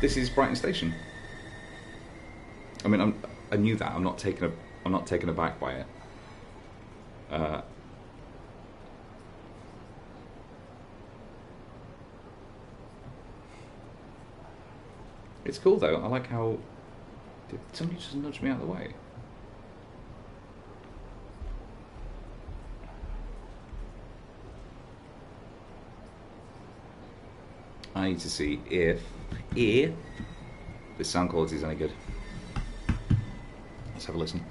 This is Brighton Station. I mean, I knew that. I'm not taken aback by it. It's cool though. I like how... Did somebody just nudge me out of the way? I need to see if the sound quality is any good. Let's have a listen.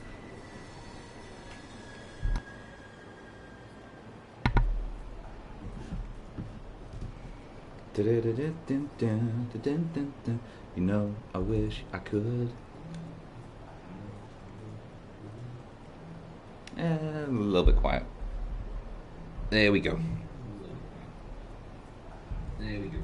You know, I wish I could. A little bit quiet. There we go. There we go.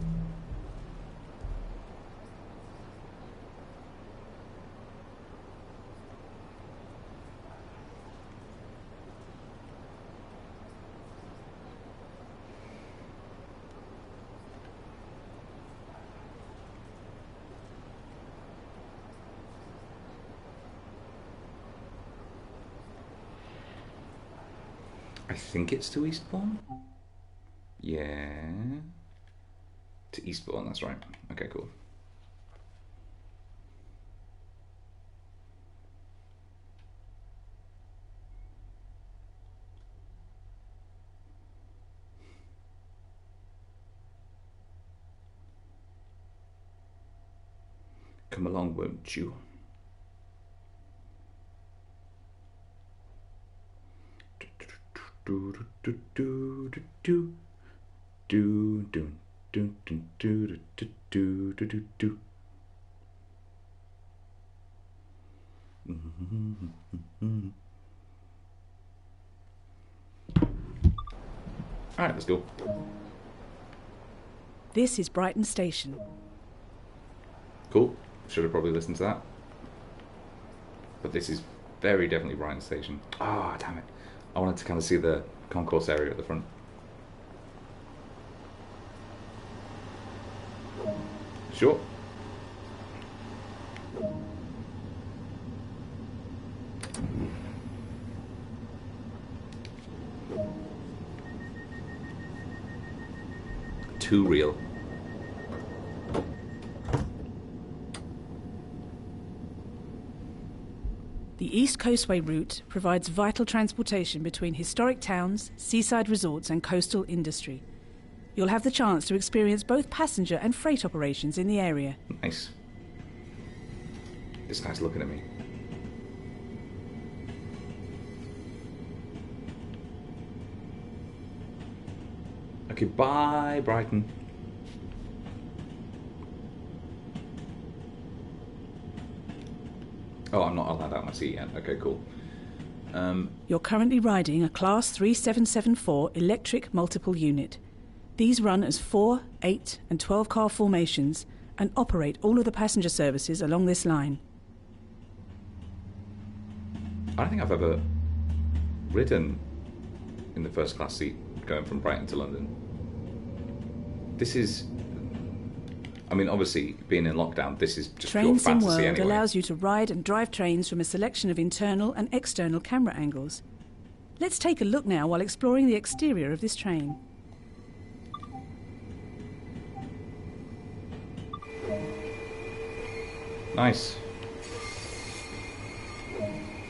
I think it's to Eastbourne? Yeah. To Eastbourne, that's right. Okay, cool. Come along, won't you? Do do do do do do do do do do do do do do. All right, let's go. This is Brighton Station. Cool. Should have probably listened to that. But this is very definitely Brighton Station. Ah, oh, damn it. I wanted to kind of see the concourse area at the front. Sure. Too real. The East Coastway route provides vital transportation between historic towns, seaside resorts and coastal industry. You'll have the chance to experience both passenger and freight operations in the area. Nice. This guy's looking at me. Okay, bye, Brighton. Oh, I'm not allowed out my seat yet. Okay, cool. You're currently riding a Class 3774 electric multiple unit. These run as 4, 8 and 12 car formations and operate all of the passenger services along this line. I don't think I've ever ridden in the first class seat going from Brighton to London. This is... I mean, obviously, being in lockdown, this is just pure fantasy anyway. Trains in World allows you to ride and drive trains from a selection of internal and external camera angles. Let's take a look now while exploring the exterior of this train. Nice.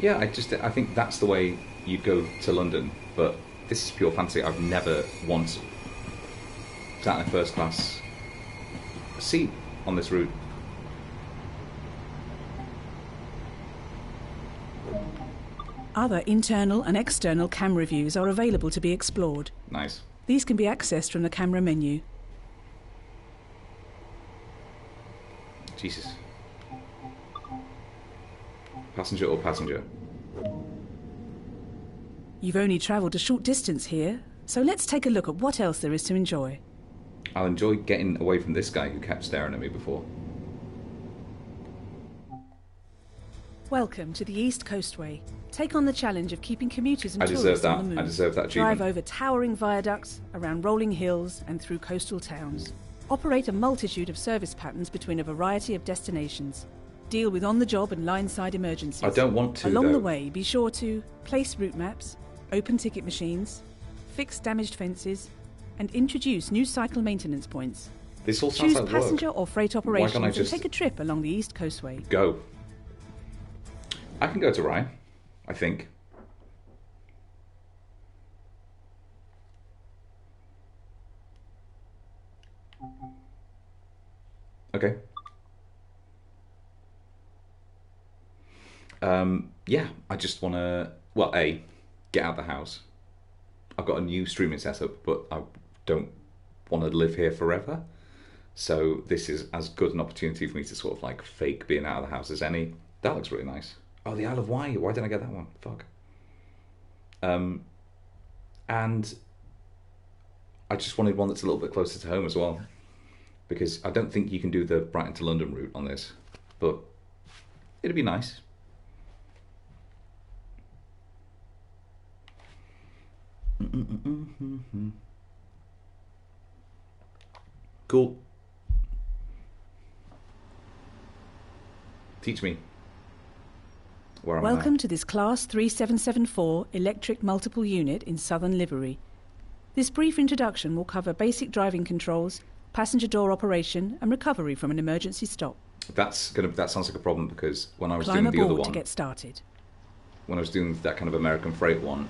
Yeah, I think that's the way you go to London, but this is pure fantasy. I've never once sat in a first class seat on this route. Other internal and external camera views are available to be explored. Nice. These can be accessed from the camera menu. Jesus. Passenger or passenger? You've only travelled a short distance here, so let's take a look at what else there is to enjoy. I'll enjoy getting away from this guy who kept staring at me before. Welcome to the East Coastway. Take on the challenge of keeping commuters and tourists on the move. I deserve that achievement. Drive over towering viaducts, around rolling hills and through coastal towns. Operate a multitude of service patterns between a variety of destinations. Deal with on-the-job and line-side emergencies. I don't want to, Along though. the way, be sure to place route maps, open ticket machines, fix damaged fences, and introduce new cycle maintenance points. This all sounds Choose like passenger work. or freight Why operations can't I and just take a trip along the East Coastway. go? I can go to Rye, I think. Okay. Yeah, I just want to, well, A, get out of the house. I've got a new streaming setup, but I don't want to live here forever. So this is as good an opportunity for me to sort of like fake being out of the house as any. That looks really nice. Oh, the Isle of Wight. Why didn't I get that one? Fuck. And I just wanted one that's a little bit closer to home as well, because I don't think you can do the Brighton to London route on this, but it'd be nice. Cool. Teach me. Where am I Welcome now? to this Class 3774 electric multiple unit in Southern Livery. This brief introduction will cover basic driving controls, passenger door operation, and recovery from an emergency stop. That sounds like a problem, because when I was Climb doing the other aboard one, to get started. when I was doing that kind of American freight one,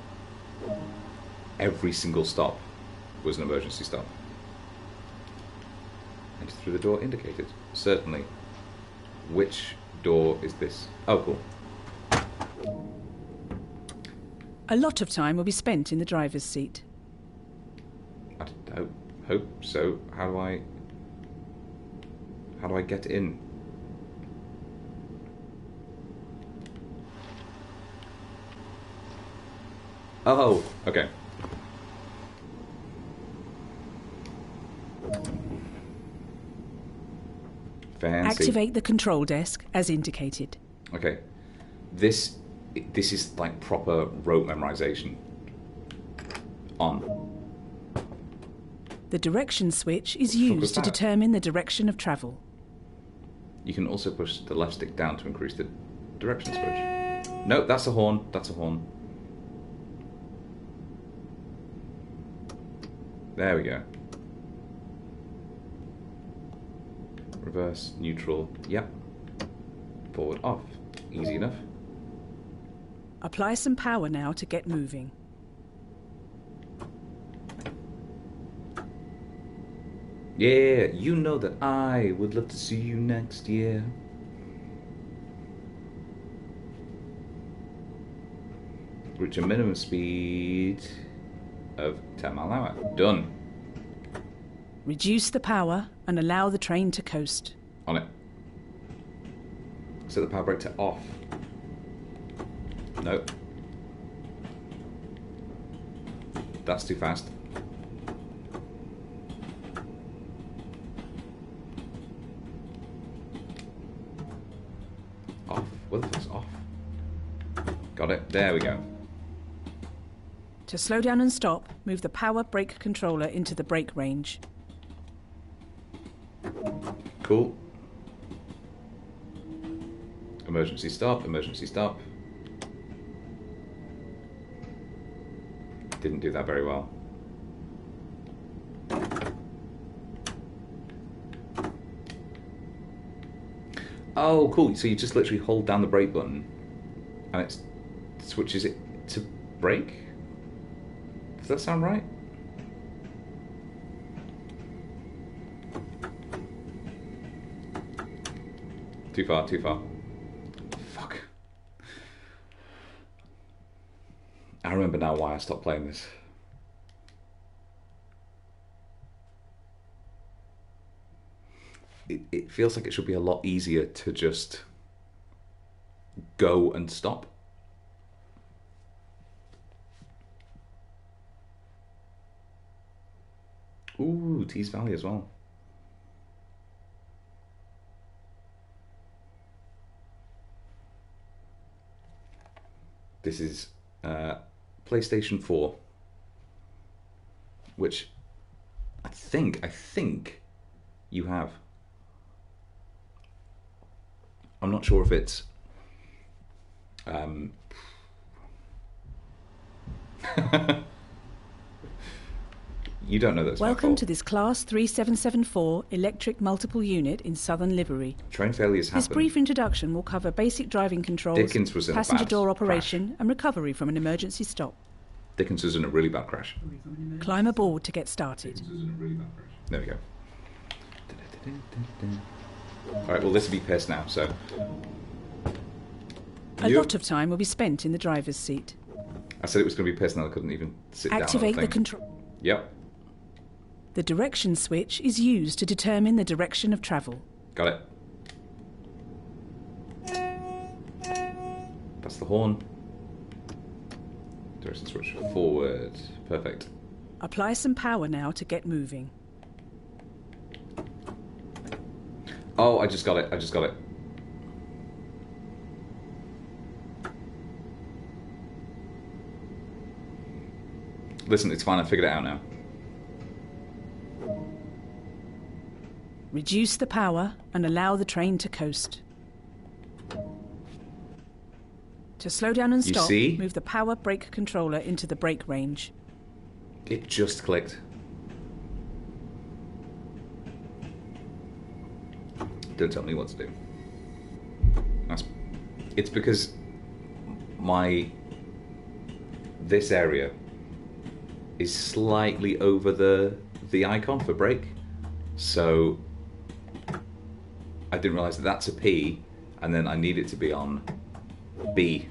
every single stop was an emergency stop. Enter through the door indicated. Certainly. Which door is this? Oh, cool. A lot of time will be spent in the driver's seat. I hope so. How do I get in? Oh, okay. Fancy. Activate the control desk as indicated. Okay. This is like proper rote memorization. On. The direction switch is Fuck was used to that? determine the direction of travel. You can also push the left stick down to increase the direction switch. No, that's a horn. That's a horn. There we go. Reverse, neutral, yep. Forward, off. Easy enough. Apply some power now to get moving. Yeah, you know that I would love to see you next year. Reach a minimum speed of 10 mile an hour. Done. Reduce the power and allow the train to coast. On it. Set the power brake to off. Nope. That's too fast. Off. What the fuck's off? Got it. There we go. To slow down and stop, move the power brake controller into the brake range. Cool. Emergency stop, emergency stop. Didn't do that very well. Oh, cool. So you just literally hold down the brake button and it switches it to brake? Does that sound right? Too far, too far. Fuck. I remember now why I stopped playing this. It feels like it should be a lot easier to just go and stop. Ooh, Tees Valley as well. This is PlayStation 4, which I think You have. I'm not sure if it's... You don't know that's my Welcome fault. to this Class 3774 electric multiple unit in Southern Livery. Train failures happen. This brief introduction will cover basic driving controls, Dickens was in a passenger bad door crash. operation and recovery from an emergency stop. Dickens was in a really bad crash. Climb aboard to get started. There we go. Alright, well this will be pissed now, so... A lot of time will be spent in the driver's seat. I said it was going to be pissed and I couldn't even sit down. Activate the control. Yep. The direction switch is used to determine the direction of travel. Got it. That's the horn. Direction switch forward. Perfect. Apply some power now to get moving. Oh, I just got it. I just got it. Listen, it's fine. I figured it out now. Reduce the power and allow the train to coast. To slow down and stop, move the power brake controller into the brake range. It just clicked. Don't tell me what to do. It's because this area is slightly over the icon for brake, so I didn't realise that that's a P, and then I need it to be on B.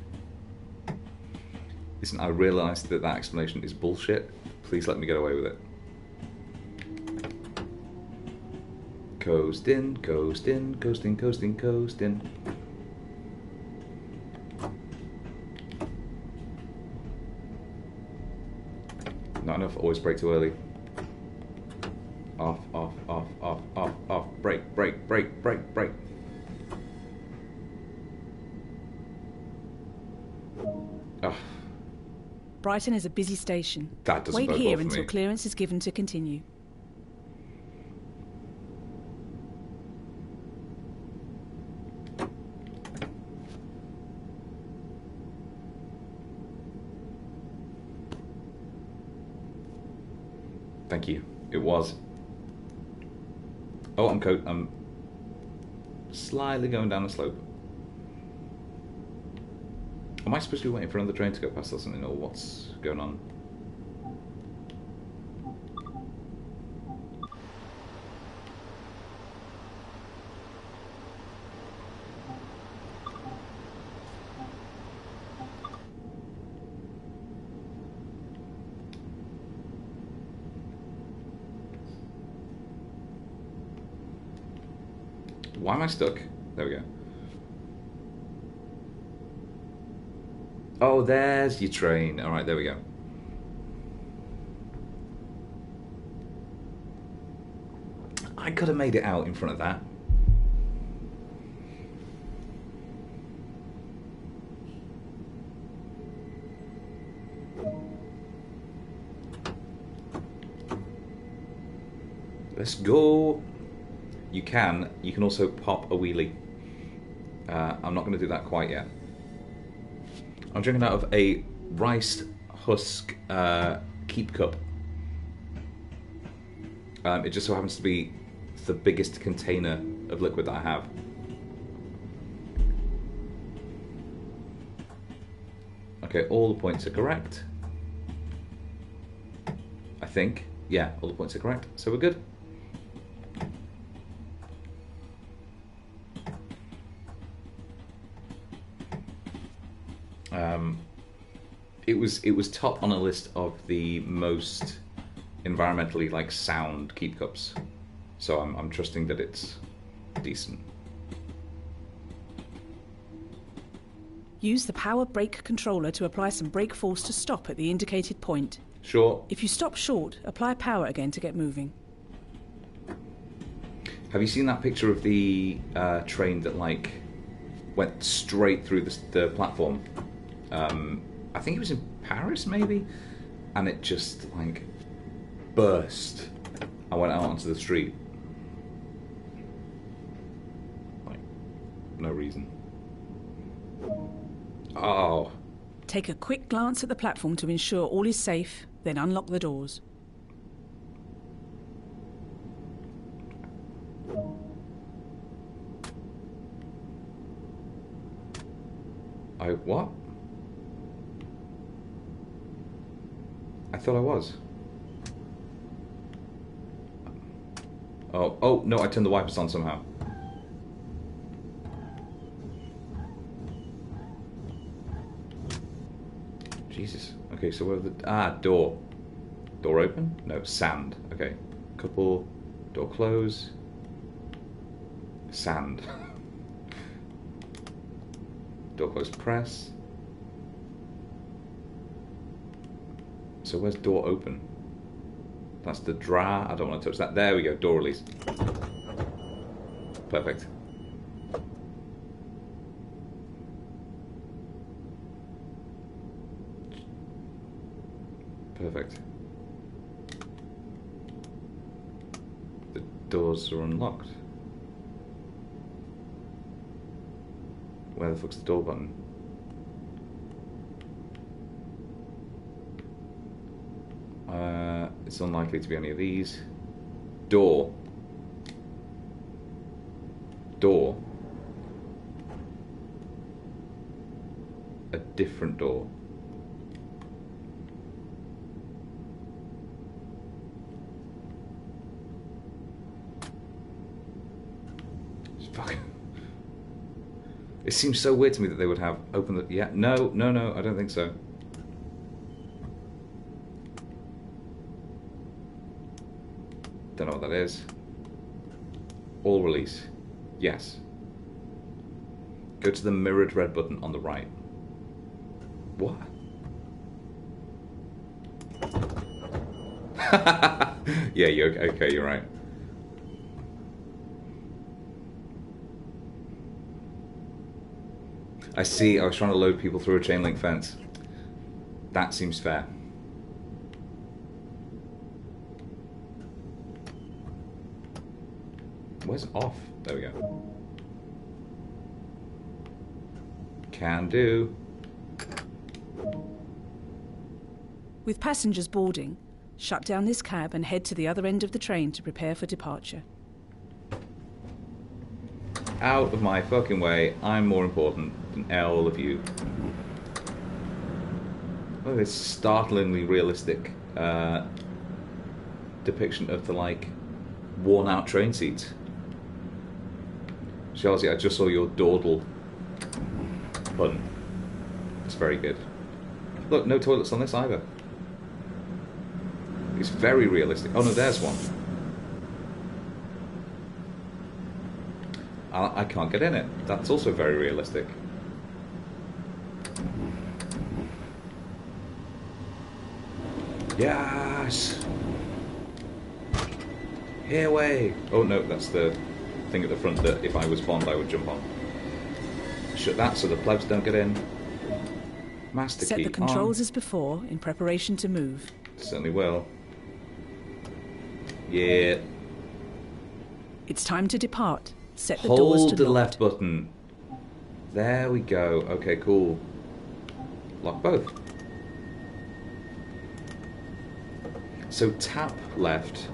Listen, I realised that explanation is bullshit. Please let me get away with it. Coastin', coastin', coastin', coastin', coastin'. Not enough, always brake too early. Off, off, off, off, off, off. Brake, brake, brake, brake, brake. Oh. Brighton is a busy station. That doesn't Wait bode here well for until me. clearance is given to continue. Thank you. It was. Oh, I'm slightly going down the slope. Am I supposed to be waiting for another train to go past or something, or what's going on? Why am I stuck? There we go. Oh, there's your train. All right, there we go. I could have made it out in front of that. Let's go. You can also pop a wheelie. I'm not going to do that quite yet. I'm drinking out of a rice husk keep cup. It just so happens to be the biggest container of liquid that I have. Okay, all the points are correct. I think. Yeah, all the points are correct, so we're good. It was top on a list of the most environmentally sound keep cups, so I'm trusting that it's decent. Use the power brake controller to apply some brake force to stop at the indicated point. Sure. If you stop short, apply power again to get moving. Have you seen that picture of the train that went straight through the platform? I think it was in Paris, maybe, and it just burst. I went out onto the street. no reason. Oh. Take a quick glance at the platform to ensure all is safe, then unlock the doors. What? I thought I was. Oh, no, I turned the wipers on somehow. Jesus. Okay, so where the... door. Door open? No, sand. Okay. Couple. Door close. Sand. Door close, press. So where's door open? That's the drawer. I don't want to touch that. There we go. Door release. Perfect. Perfect. The doors are unlocked. Where the fuck's the door button? It's unlikely to be any of these. Door. Door. A different door. Fuck. It seems so weird to me that they would have opened the... Yeah, no, I don't think so. Don't know what that is. All release. Yes. Go to the mirrored red button on the right. What? Yeah, okay, you're right. I see, I was trying to load people through a chain link fence. That seems fair. Where's off? There we go. Can do. With passengers boarding, shut down this cab and head to the other end of the train to prepare for departure. Out of my fucking way. I'm more important than all of you. Look at this startlingly realistic depiction of the, like, worn out train seats. Chelsea, I just saw your dawdle button. It's very good. Look, no toilets on this either. It's very realistic. Oh no, there's one. I can't get in it. That's also very realistic. Yes! Here way! Oh no, that's the thing at the front that if I was Bond I would jump on. Shut that so the plebs don't get in. Master Set key the controls on. as before in preparation to move. Certainly will. Yeah. It's time to depart. Set the doors to Hold the locked. left button. There we go. Okay, cool. Lock both. So tap left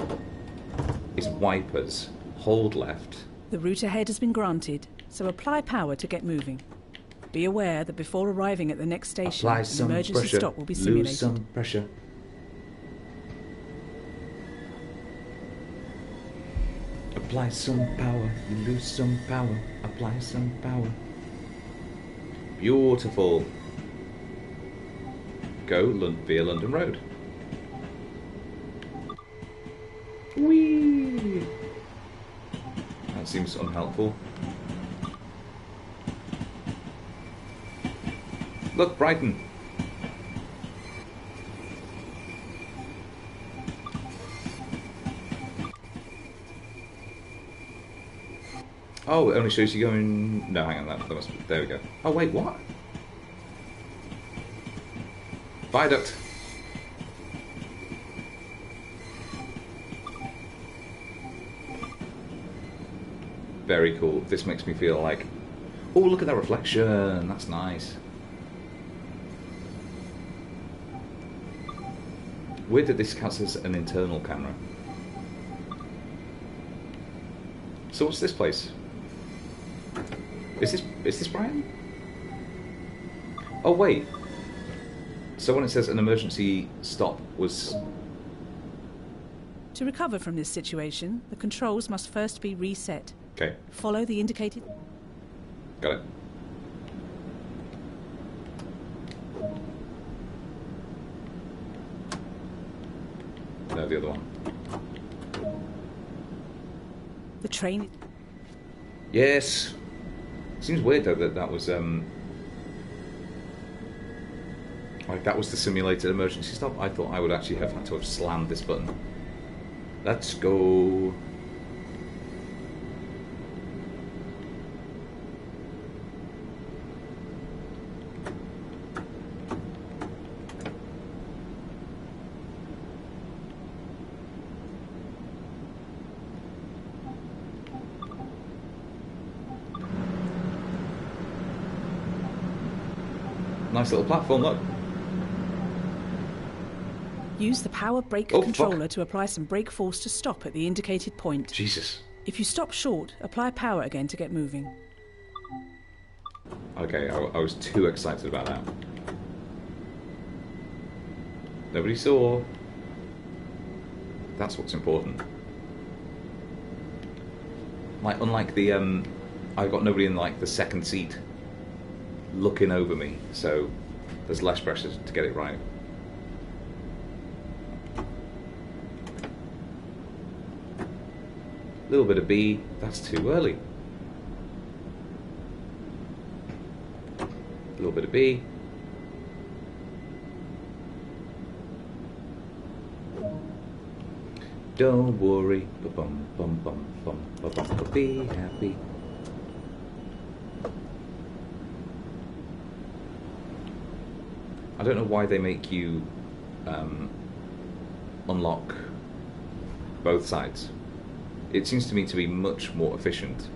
is wipers. Hold left. The route ahead has been granted, so apply power to get moving. Be aware that before arriving at the next station, Apply an some emergency pressure. stop will be Lose simulated. some pressure. Apply some power. You lose some power. Apply some power. Beautiful. Go via London Road. Whee! That seems unhelpful. Look, Brighton. Oh, it only shows you going... No, hang on, that must be... There we go. Oh, wait, what? Viaduct. Very cool. This makes me feel like Oh, look at that reflection. That's nice. Weird that this counts as an internal camera. So what's this place? Is this Brighton? Oh wait. So when it says an emergency stop was... To recover from this situation, the controls must first be reset. Okay. Follow the indicated... Got it. No, the other one. The train... Yes! Seems weird though that was like that was the simulated emergency stop. I thought I would actually have had to have slammed this button. Let's go. Nice little platform, look. Use the power brake controller to apply some brake force to stop at the indicated point. Jesus. If you stop short, apply power again to get moving. Okay, I was too excited about that. Nobody saw. That's what's important. Like, unlike the, I've got nobody in, like, the second seat looking over me, so there's less pressure to get it right. A little bit of B, that's too early. A little bit of B. Don't worry, bum bum bum bum bum bum, be happy. I don't know why they make you unlock both sides. It seems to me to be much more efficient.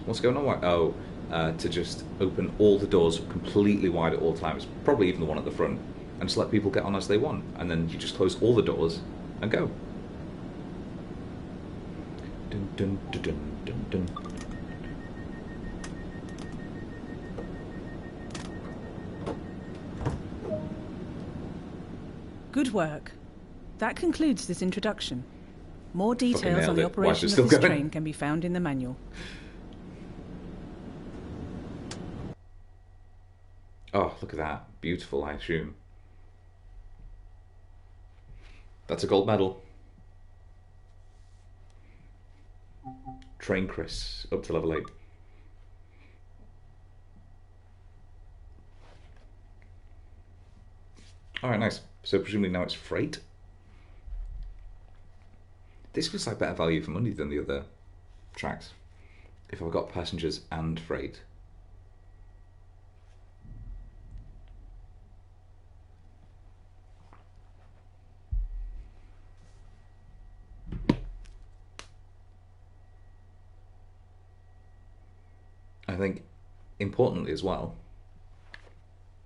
What's going on? Oh, to just open all the doors completely wide at all times, probably even the one at the front, and just let people get on as they want. And then you just close all the doors and go. Dun, dun, dun, dun, dun, dun. Good work. That concludes this introduction. More details on the operation of this train can be found in the manual. Oh, look at that. Beautiful, I assume. That's a gold medal. Train Chris, up to level 8. Alright, nice. So presumably now it's freight. This feels like better value for money than the other tracks. If I've got passengers and freight. I think, importantly as well,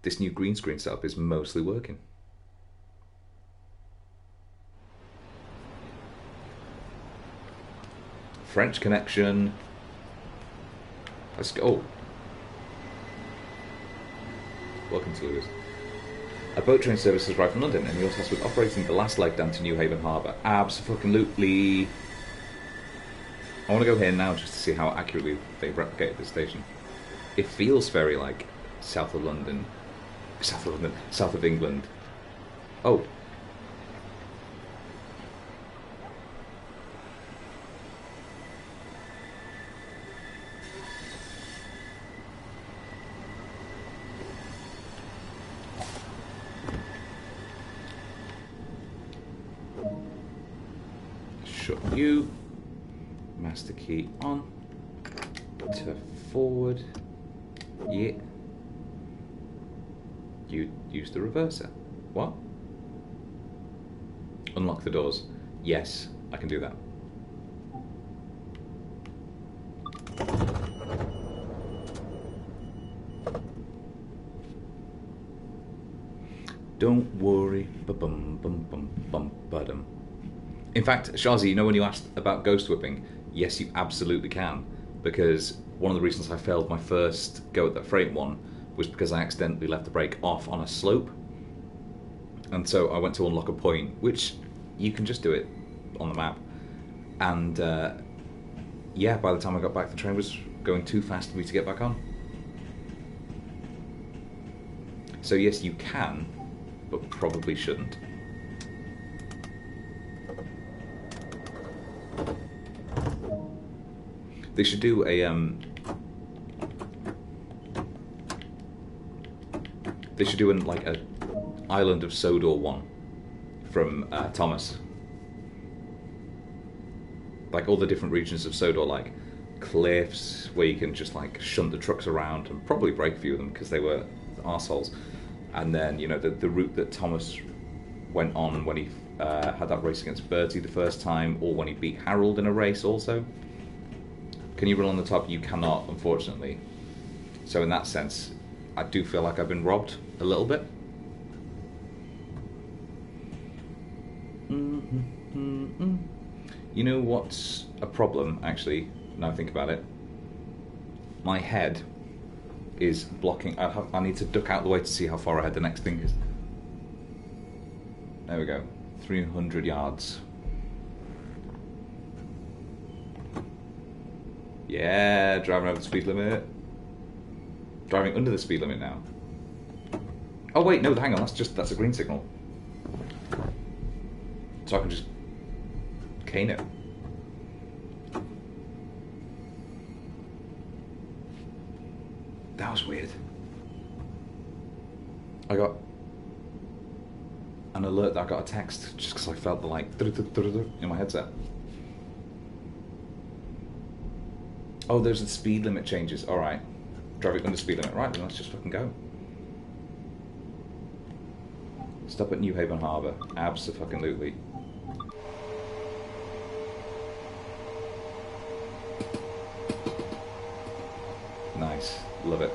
this new green screen setup is mostly working. French connection. Let's go. Welcome to Lewis. A boat train service has arrived from London, and you're tasked with operating the last leg down to Newhaven Harbour. Abso-fucking-lutely. I want to go here now just to see how accurately they've replicated this station. It feels very like south of London. South of England. Oh. Shut you. Master key on. To forward. Yeah. You use the reverser. What? Unlock the doors. Yes, I can do that. Don't worry. Ba-bum-bum-bum-bum-ba-dum. In fact, Shazi, you know when you asked about ghost whipping? Yes, you absolutely can. Because one of the reasons I failed my first go at that freight one was because I accidentally left the brake off on a slope. And so I went to unlock a point, which you can just do it on the map. And yeah, by the time I got back, the train was going too fast for me to get back on. So yes, you can, but probably shouldn't. They should do a they should do like a Island of Sodor one from Thomas. Like all the different regions of Sodor, like cliffs where you can just like shunt the trucks around and probably break a few of them because they were arseholes. And then, you know, the route that Thomas went on when he had that race against Bertie the first time, or when he beat Harold in a race also. Can you run on the top? You cannot, unfortunately. So in that sense, I do feel like I've been robbed a little bit. You know what's a problem, actually, now I think about it? My head is blocking. I need to duck out the way to see how far ahead the next thing is. There we go. 300 yards. Yeah, driving over the speed limit. Driving under the speed limit now. Oh wait, no, hang on, that's a green signal. So I can just cane it. That was weird. I got an alert that I got a text just because I felt the like in my headset. Oh, there's the speed limit changes. Alright. Driving under speed limit. Right, then let's just fucking go. Stop at Newhaven Harbour. Abso-fucking-lutely. Nice. Love it.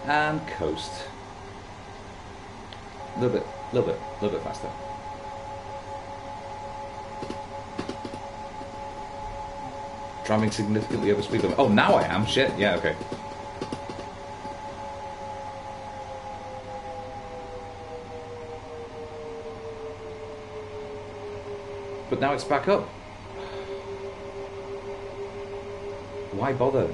And coast. A little bit faster. Driving significantly over speed limit. Oh, now I am. Shit. Yeah, okay. But now it's back up. Why bother?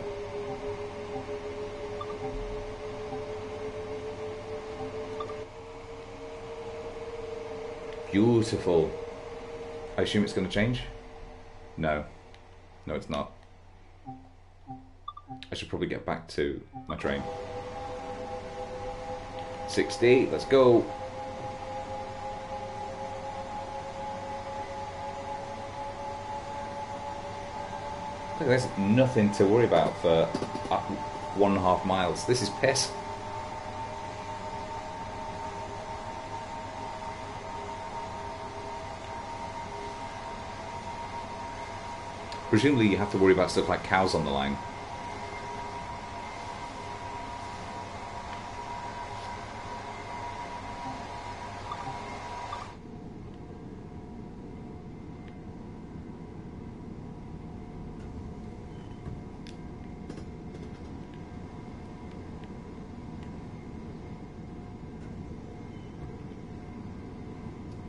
Beautiful. I assume it's going to change? No. No, it's not. I should probably get back to my train. 60, let's go. Look, there's nothing to worry about for 1.5 miles. This is piss. Presumably you have to worry about stuff like cows on the line.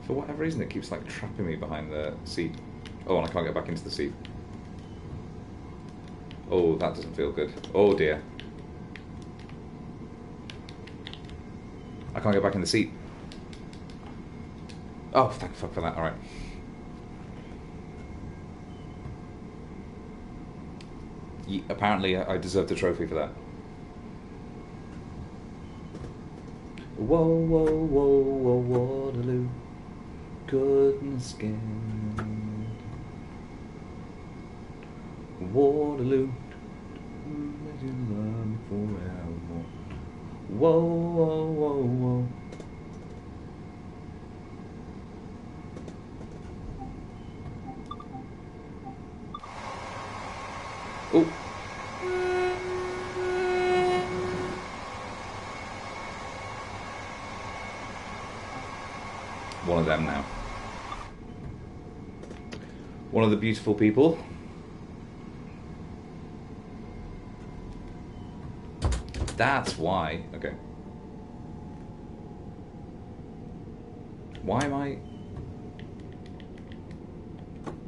For whatever reason it keeps like trapping me behind the seat. Oh, and I can't get back into the seat. Oh, that doesn't feel good. Oh dear. I can't get back in the seat. Oh, thank fuck for that. Alright. Apparently I deserved a trophy for that. Whoa, whoa, whoa, whoa, Waterloo. Goodness again. Waterloo. Let you love me forever. Whoa, whoa, whoa, whoa. Oh. One of them now. One of the beautiful people. That's why. Okay. Why am I...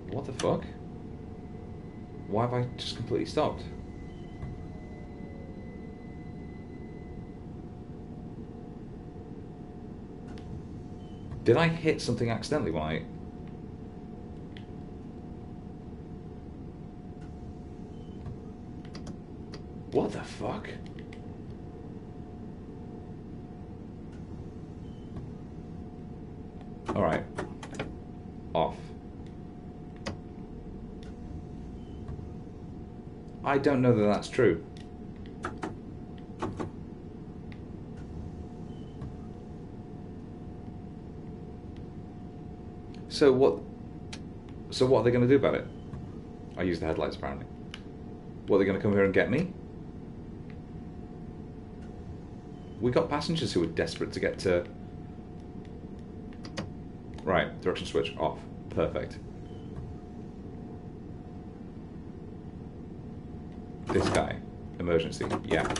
What the fuck? Why have I just completely stopped? Did I hit something accidentally when I... What the fuck? Alright. Off. I don't know that that's true. So what are they going to do about it? I use the headlights apparently. What, are they going to come here and get me? We got passengers who are desperate to get to... Right, direction switch off. Perfect. This guy. Emergency. Yeah.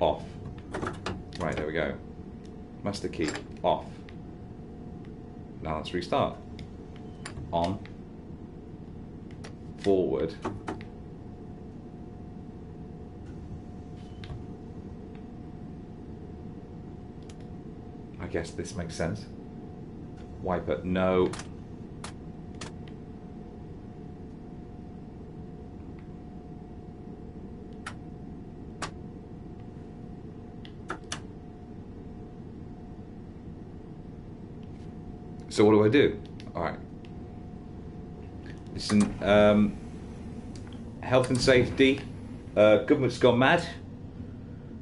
Off. Right, there we go. Master key. Off. Now let's restart. On. Forward. I guess this makes sense. Wiper. No. So what do I do? Alright. Listen, health and safety. Government's gone mad.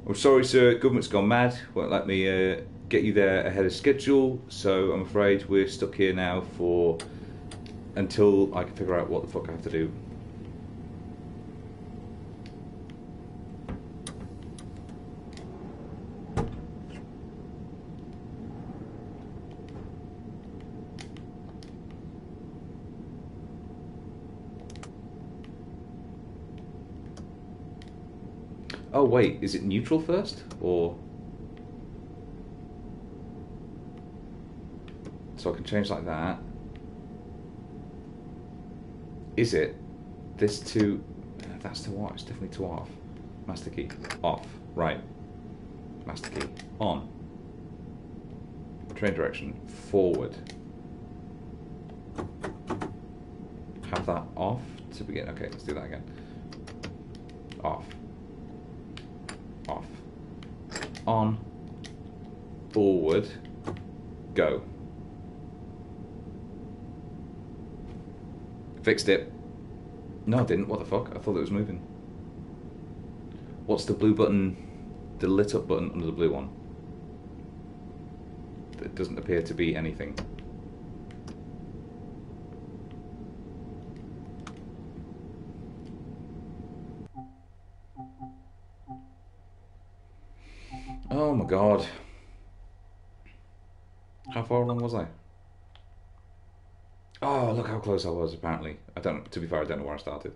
I'm sorry, sir. Government's gone mad. Won't let me get you there ahead of schedule. So I'm afraid we're stuck here now for until I can figure out what the fuck I have to do. Oh wait, is it neutral first, or so I can change like that? Is it this to? That's to what? It's definitely to off. Master key off. Right. Master key on. Train direction forward. Have that off to begin. Okay, let's do that again. Off. Off. On. Forward. Go. Fixed it. No, I didn't. What the fuck? I thought it was moving. What's the blue button? The lit up button under the blue one. It doesn't appear to be anything. Oh my god. How far along was I? Oh, look how close I was, apparently. I don't, to be fair, I don't know where I started.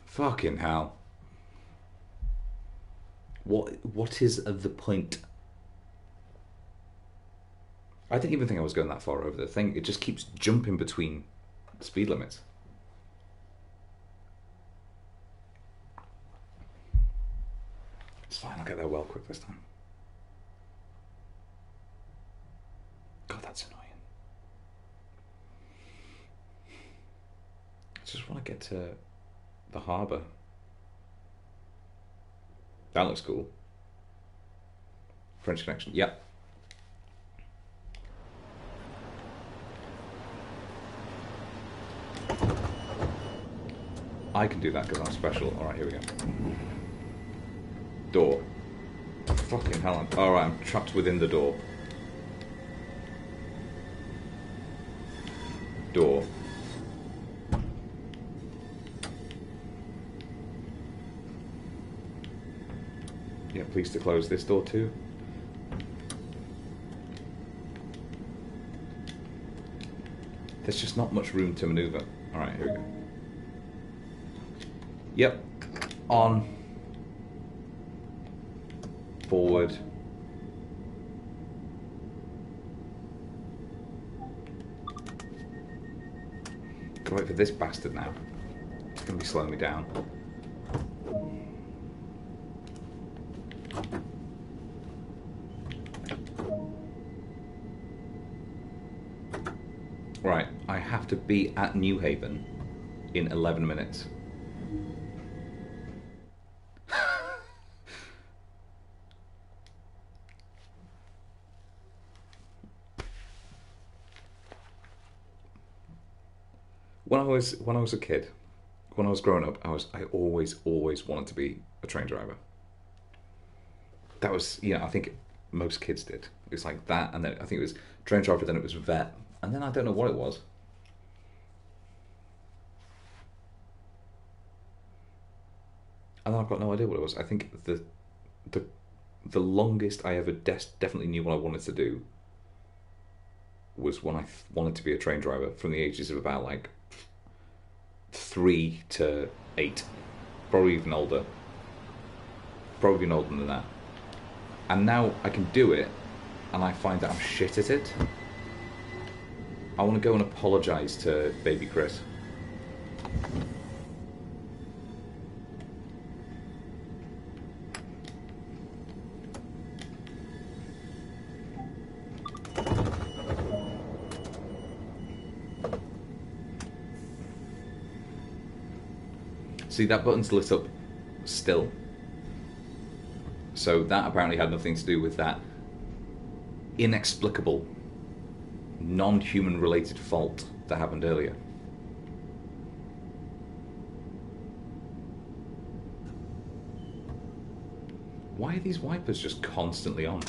Fucking hell. What is the point? I didn't even think I was going that far over the thing. It just keeps jumping between speed limits. It's fine, I'll get there well quick this time. God, that's annoying. I just want to get to the harbour. That looks cool. French Connection, yep. I can do that because I'm special. Alright, here we go. Door. Fucking hell. Alright, I'm trapped within the door. Door. Yeah, please to close this door too. There's just not much room to maneuver. Alright, here we go. Yep. On. Forward. Gotta wait for this bastard now. It's gonna be slowing me down. Right, I have to be at Newhaven in 11 minutes. When I was a kid, when I was growing up, I always wanted to be a train driver. That was, I think most kids did. It's like that, and then I think it was train driver, then it was vet, and then I don't know what it was. And then I've got no idea what it was. I think the longest I ever definitely knew what I wanted to do was when I wanted to be a train driver from the ages of about like 3 to 8, probably even older, probably even older than that. And now I can do it, and I find that I'm shit at it. I want to go and apologise to baby Chris. See, that button's lit up still. So that apparently had nothing to do with that inexplicable, non-human related fault that happened earlier. Why are these wipers just constantly on?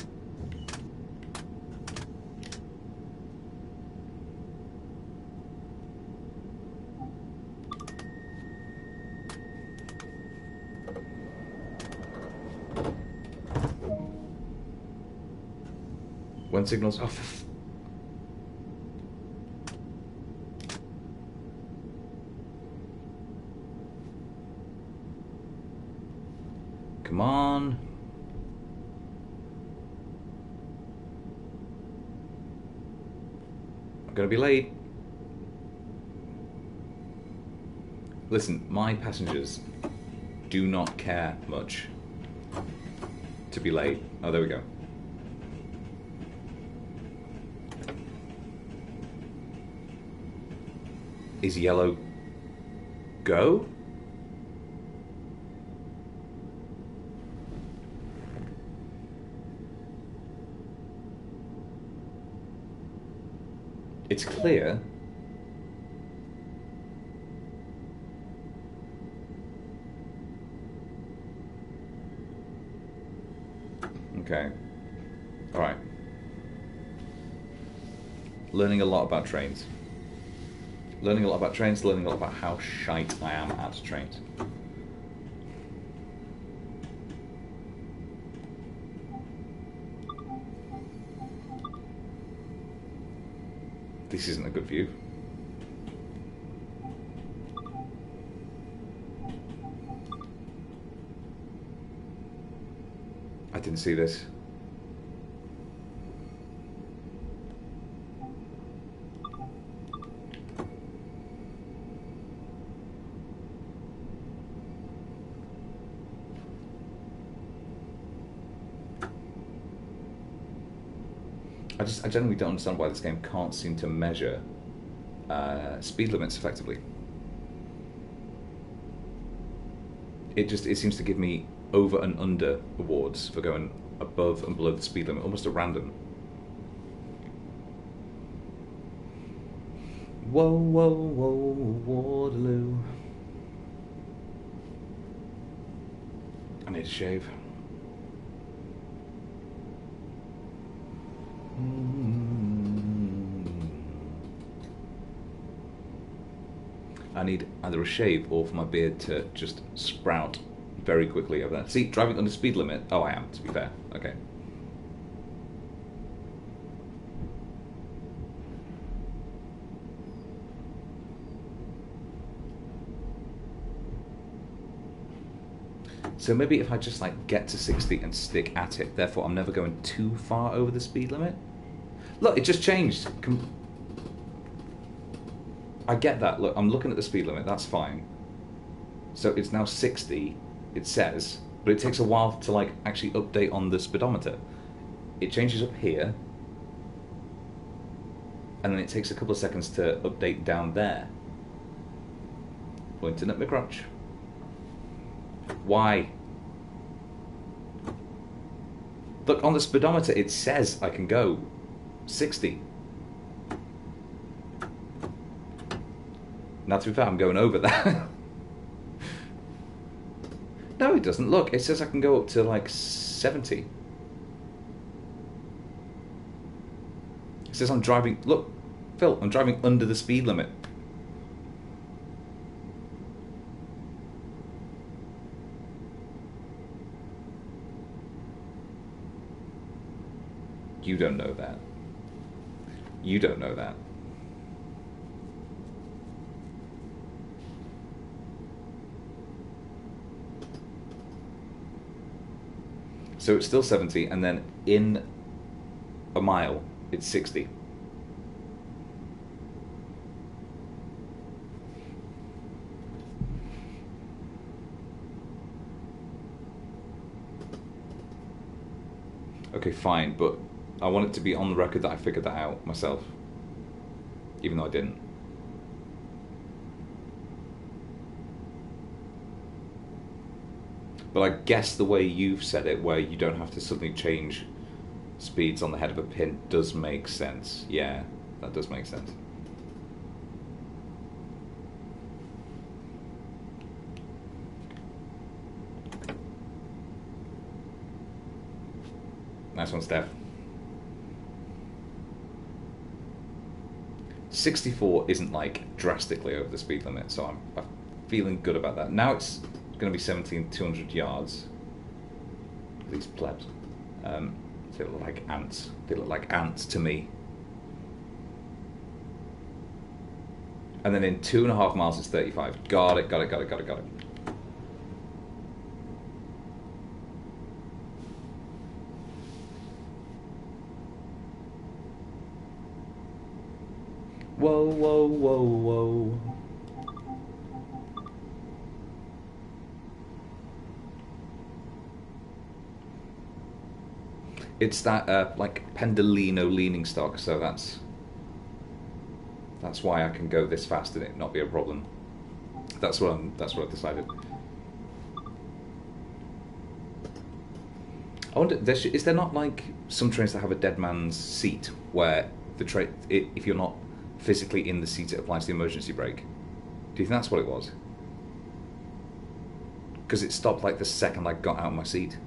When signals off. Come on. I'm gonna be late. Listen, my passengers do not care much to be late. Oh, there we go. Is yellow go? It's clear. Okay. All right. Learning a lot about trains. Learning a lot about trains, learning a lot about how shite I am at trains. This isn't a good view. I didn't see this. I generally don't understand why this game can't seem to measure speed limits effectively. It seems to give me over and under awards for going above and below the speed limit, almost at random. Whoa, whoa, whoa, Waterloo. I need a shave. I need either a shave or for my beard to just sprout very quickly over there. See, driving under speed limit. Oh, I am, to be fair. Okay. So maybe if I just like get to 60 and stick at it, therefore I'm never going too far over the speed limit. Look, it just changed. I get that. Look, I'm looking at the speed limit. That's fine. So it's now 60, it says, but it takes a while to like actually update on the speedometer. It changes up here, and then it takes a couple of seconds to update down there. Pointing at my crotch. Why? Look, on the speedometer it says I can go 60. Now, to be fair, I'm going over that. No, it doesn't. Look, it says I can go up to like 70. It says I'm driving... Look, Phil, I'm driving under the speed limit. You don't know that. You don't know that. So it's still 70, and then in a mile, it's 60. Okay, fine, but I want it to be on the record that I figured that out myself, even though I didn't. But I guess the way you've said it, where you don't have to suddenly change speeds on the head of a pin, does make sense. Yeah, that does make sense. Nice one, Steph. 64 isn't like drastically over the speed limit, so I'm feeling good about that. Now it's going to be 17,200 yards. These plebs. They look like ants. They look like ants to me. And then in 2.5 miles it's 35. Got it. Whoa. It's that like Pendolino leaning stock, so that's why I can go this fast and it not be a problem. That's what I've decided. I wonder, is there not like some trains that have a dead man's seat where the train, if you're not physically in the seat, it applies the emergency brake? Do you think that's what it was? Because it stopped like the second I got out of my seat.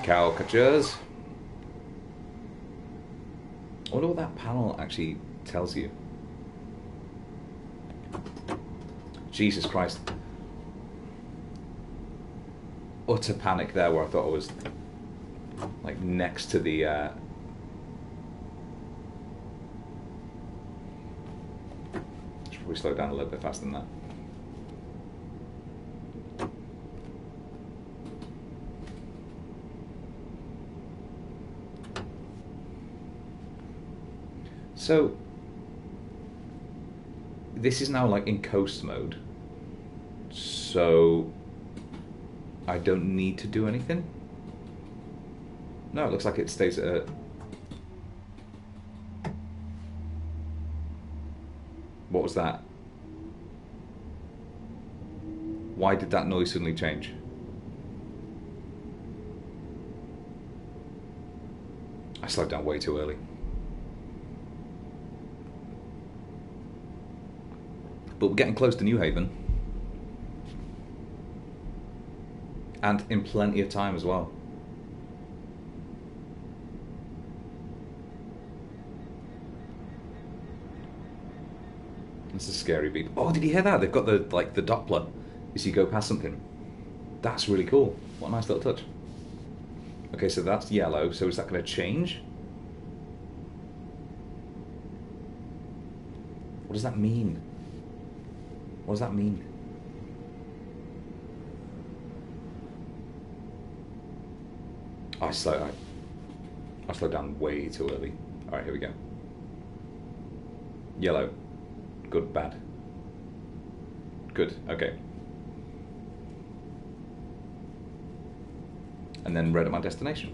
Caricatures. I wonder what that panel actually tells you. Jesus Christ. Utter panic there where I thought I was like next to the should probably slow down a little bit faster than that. So this is now like in coast mode, so I don't need to do anything. No, it looks like it stays at What was that? Why did that noise suddenly change? I slowed down way too early. But we're getting close to Newhaven. And in plenty of time as well. This is a scary beat. Oh, did you hear that? They've got the Doppler as you go past something. That's really cool. What a nice little touch. Okay, so that's yellow. So is that going to change? What does that mean? What does that mean? I slowed down way too early. Alright, here we go. Yellow. Good, bad. Good, okay. And then red at my destination.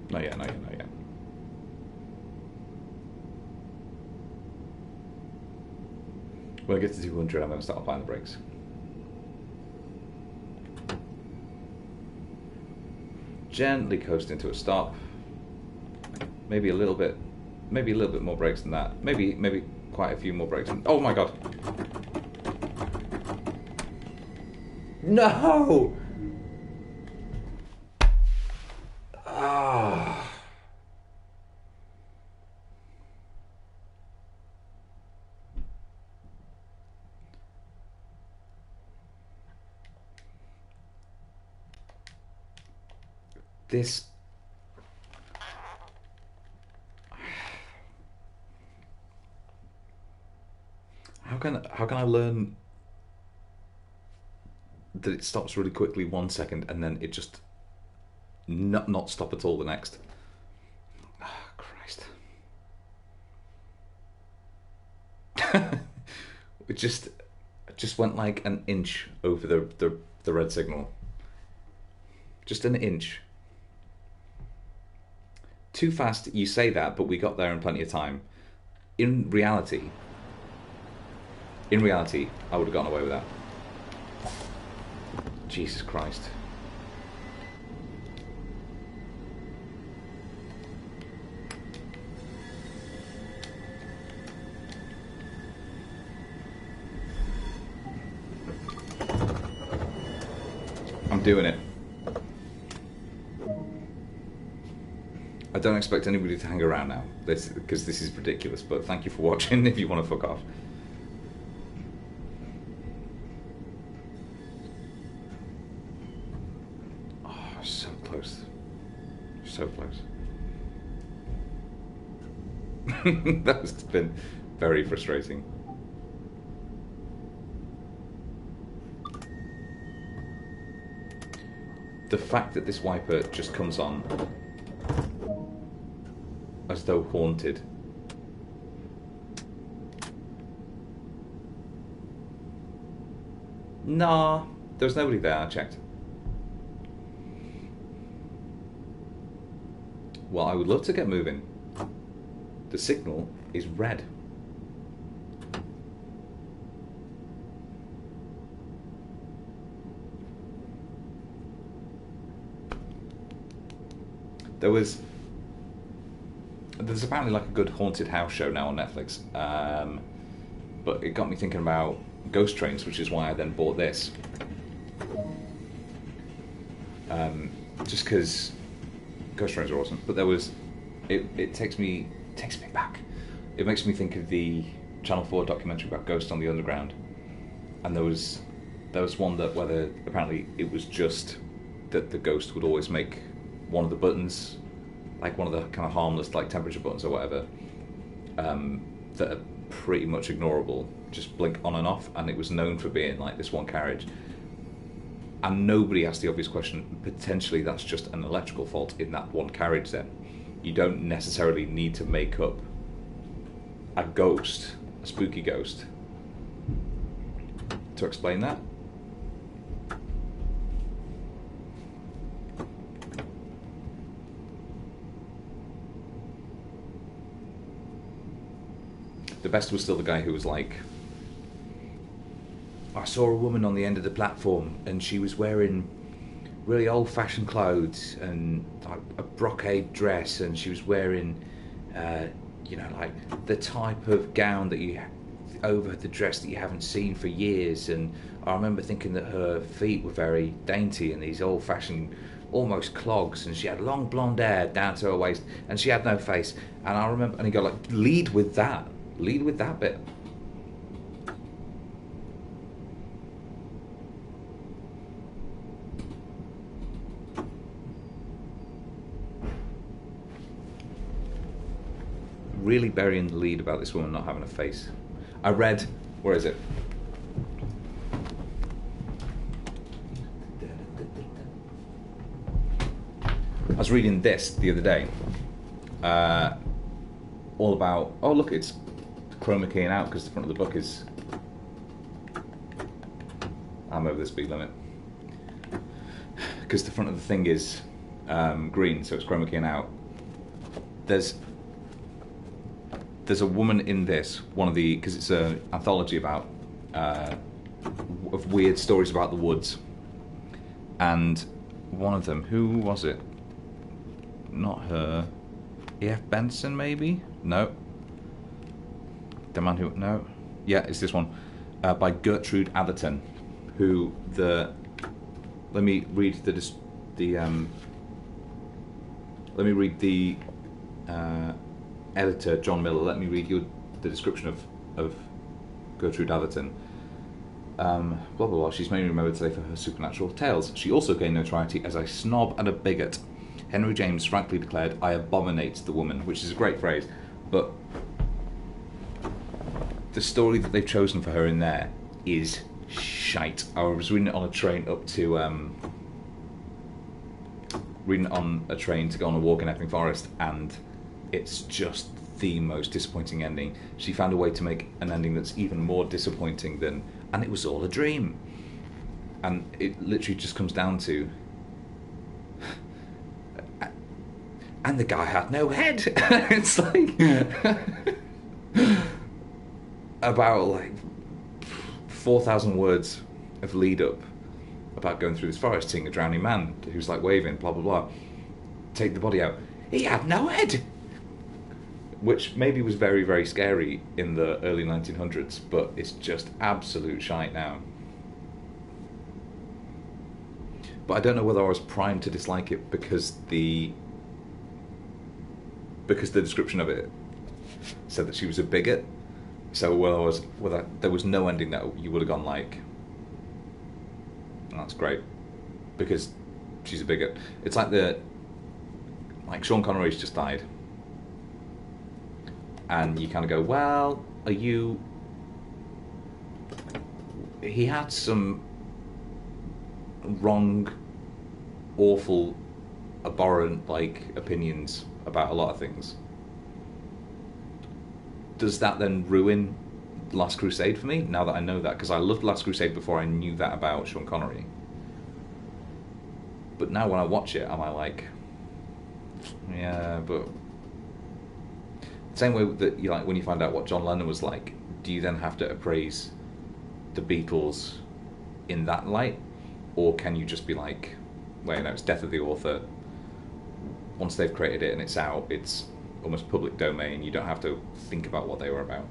Not yet, not yet, not yet. When I get to 200, I'm going to start applying the brakes. Gently coast into a stop. Maybe a little bit more brakes than that. Maybe quite a few more brakes. Oh my god! No! Ah. This. How can I learn that it stops really quickly 1 second and then it just not stop at all the next? Oh, Christ. It just went like an inch over the red signal. Just an inch. Too fast, you say that, but we got there in plenty of time. In reality, I would have gotten away with that. Jesus Christ. I'm doing it. I don't expect anybody to hang around now, because this is ridiculous, but thank you for watching if you want to fuck off. Oh, so close. So close. That's been very frustrating. The fact that this wiper just comes on as though haunted. Nah, there was nobody there, I checked. Well, I would love to get moving. The signal is red. There's apparently like a good haunted house show now on Netflix, but it got me thinking about ghost trains, which is why I then bought this. Just because ghost trains are awesome. But it takes me back. It makes me think of the Channel 4 documentary about Ghost on the Underground, and there was one where apparently it was just that the ghost would always make one of the buttons, like one of the kind of harmless like temperature buttons or whatever, that are pretty much ignorable, just blink on and off, and it was known for being like this one carriage. And nobody asked the obvious question, potentially that's just an electrical fault in that one carriage then. You don't necessarily need to make up a ghost, a spooky ghost, to explain that. the best was still the guy who was like, I saw a woman on the end of the platform and she was wearing really old-fashioned clothes and like a brocade dress, and she was wearing like the type of gown that you over the dress that you haven't seen for years. And I remember thinking that her feet were very dainty in these old-fashioned almost clogs, and she had long blonde hair down to her waist, and she had no face. And I remember, and he go like, lead with that bit. Really burying the lead about this woman not having a face. I read, where is it? I was reading this the other day, all about, oh look, it's chroma keying out because the front of the book is, I'm over the speed limit, because the front of the thing is green, so it's chroma keying out. There's a woman in this, because it's an anthology about of weird stories about the woods, and one of them, who was it? Not her. E.F. Benson, maybe? No. The man who... No. Yeah, it's this one. By Gertrude Atherton, who let me read the editor, John Miller. Let me read you the description of Gertrude Atherton. Blah, blah, blah. She's mainly remembered today for her supernatural tales. She also gained notoriety as a snob and a bigot. Henry James frankly declared, I abominate the woman, which is a great phrase, but the story that they've chosen for her in there is shite. I was reading it on a train up to go on a walk in Epping Forest, and it's just the most disappointing ending. She found a way to make an ending that's even more disappointing than, and it was all a dream. And it literally just comes down to, and the guy had no head. It's like about like 4,000 words of lead up about going through this forest, seeing a drowning man who's like waving, blah blah blah. Take the body out. He had no head, which maybe was very very scary in the early 1900s, but it's just absolute shite now. But I don't know whether I was primed to dislike it because the description of it said that she was a bigot. So whether there was no ending that you would have gone like, that's great, because she's a bigot. It's like Sean Connery's just died, and you kind of go, well, he had some wrong, awful, abhorrent opinions about a lot of things. Does that then ruin Last Crusade for me, now that I know that? Because I loved Last Crusade before I knew that about Sean Connery. But now when I watch it, am I like, yeah, but... Same way that you when you find out what John Lennon was like, do you then have to appraise the Beatles in that light? Or can you just be like, well, it's death of the author. Once they've created it and it's out, it's almost public domain. You don't have to think about what they were about.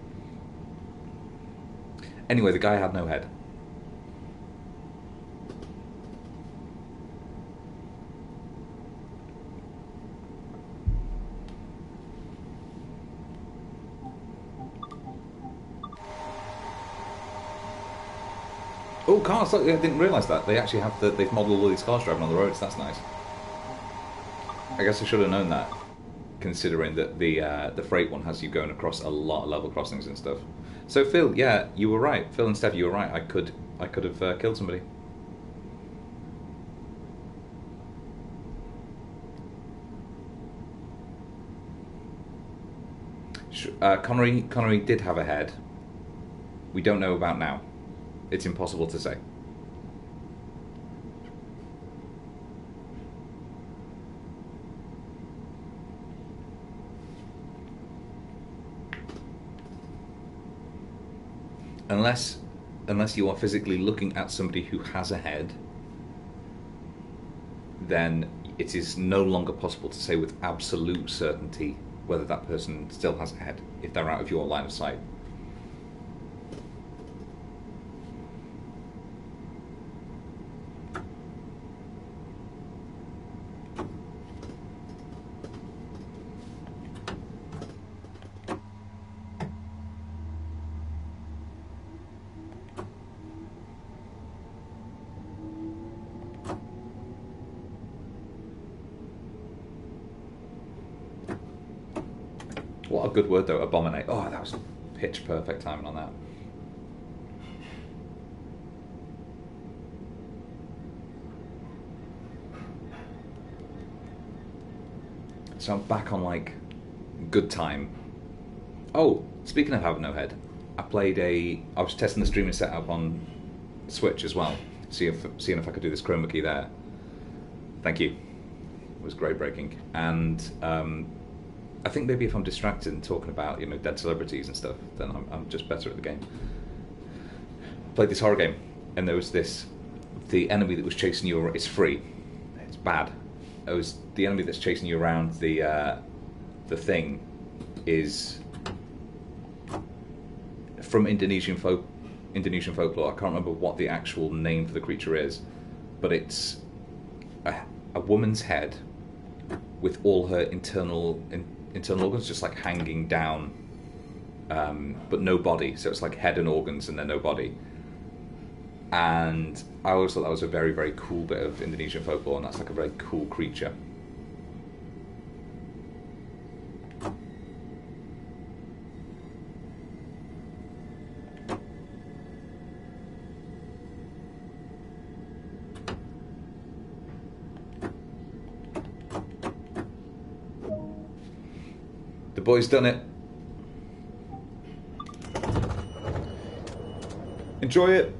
Anyway, the guy had no head. Oh, cars! Look, I didn't realise that. They actually have they've modelled all these cars driving on the roads. That's nice. I guess I should have known that, considering that the freight one has you going across a lot of level crossings and stuff. So Phil, yeah, you were right. Phil and Steph, you were right. I could have killed somebody. Connery did have a head. We don't know about now. It's impossible to say. unless you are physically looking at somebody who has a head, then it is no longer possible to say with absolute certainty whether that person still has a head if they're out of your line of sight. What a good word though, abominate. Oh, that was pitch perfect timing on that. So I'm back on like good time. Oh, speaking of having no head, I was testing the streaming setup on Switch as well, seeing if I could do this chroma key there. Thank you. It was grade breaking. And I think maybe if I'm distracted and talking about, you know, dead celebrities and stuff, then I'm just better at the game. Played this horror game, and there was the enemy that was chasing you. It's free. It's bad. It was the enemy that's chasing you around. The thing is from Indonesian folklore. I can't remember what the actual name for the creature is, but it's a woman's head with all her internal organs just like hanging down, but no body. So it's like head and organs and then no body. And I always thought that was a very, very cool bit of Indonesian folklore, and that's like a very cool creature. The boy's done it. Enjoy it.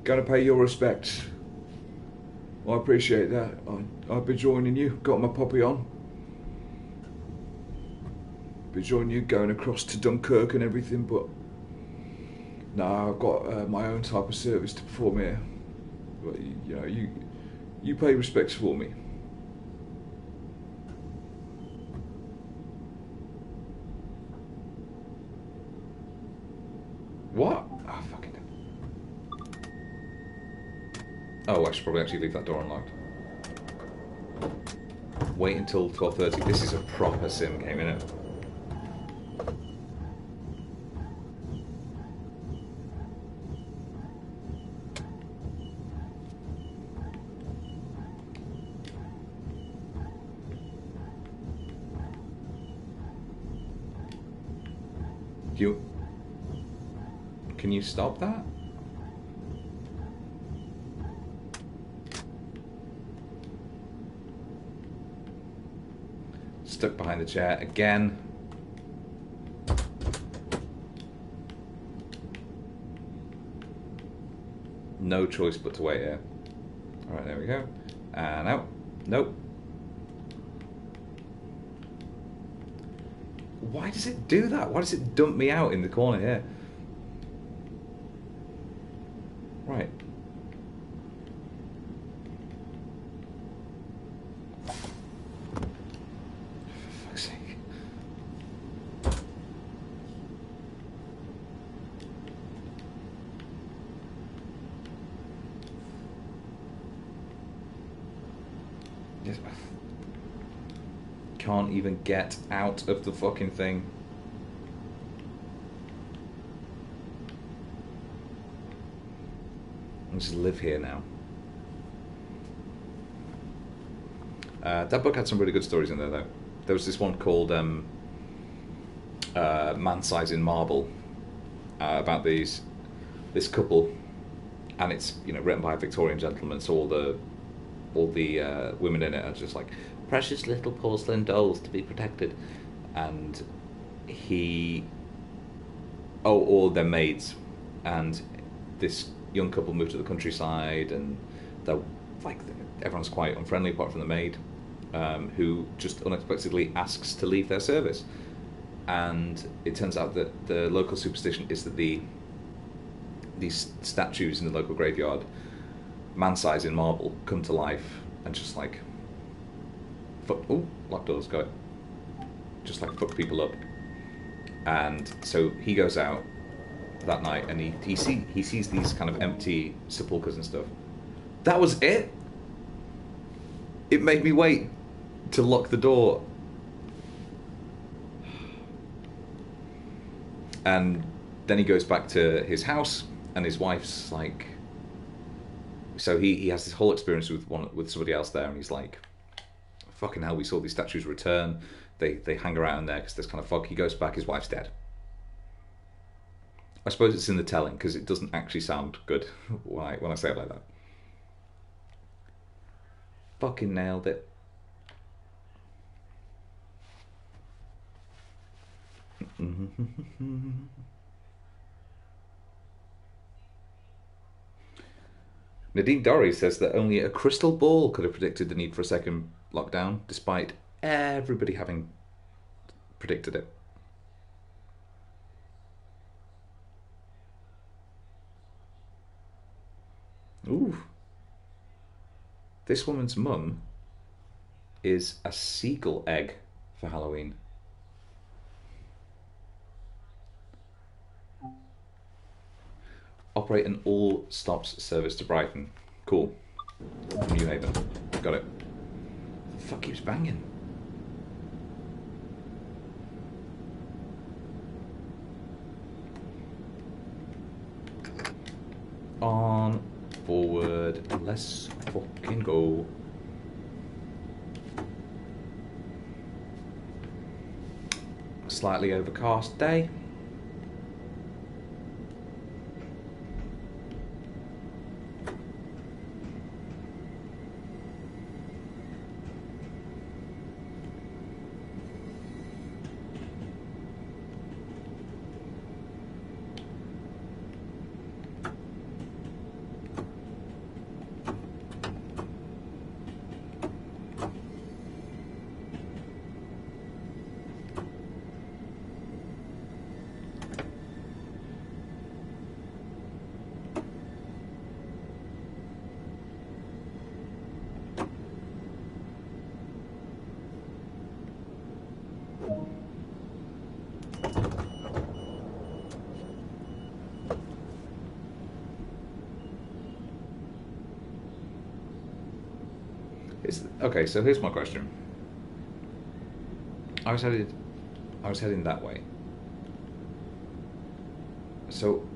Gotta pay your respects. I appreciate that. I'll be joining you. Got my poppy on. Be joining you going across to Dunkirk and everything, but no, I've got my own type of service to perform here. But you know, you pay respects for me. What? Oh, fucking hell. Oh, I should probably actually leave that door unlocked. Wait until 12:30. This is a proper sim game, isn't it? Can you stop that? Stuck behind the chair again. No choice but to wait here. Alright, there we go. And out. Nope. Why does it do that? Why does it dump me out in the corner here? Right. For fuck's sake. Yes. Can't even get out of the fucking thing. I'll just live here now. That book had some really good stories in there, though. There was this one called Man Size in Marble, about this couple, and it's, you know, written by a Victorian gentleman, so all the women in it are just like precious little porcelain dolls to be protected, and all their maids, and this young couple moved to the countryside, and they're like, everyone's quite unfriendly apart from the maid, who just unexpectedly asks to leave their service, and it turns out that the local superstition is that these statues in the local graveyard, man-size in marble, come to life and just like fuck. Oh, locked doors, got it. Just like fuck people up. And so he goes out that night and he sees these kind of empty sepulchres and stuff. That was it. It made me wait to lock the door. And then he goes back to his house, and his wife's like, so he has this whole experience with somebody else there, and he's like, fucking hell, we saw these statues return. They hang around there because there's kind of fog. He goes back, his wife's dead. I suppose it's in the telling because it doesn't actually sound good when I say it like that. Fucking nailed it. Nadine Dorry says that only a crystal ball could have predicted the need for a second lockdown, despite everybody having predicted it. Ooh. This woman's mum is a seagull egg for Halloween. Operate an all stops service to Brighton. Cool. Newhaven. Got it. The fuck keeps banging? On, forward, let's fucking go. Slightly overcast day. Okay, so here's my question. I was heading that way. So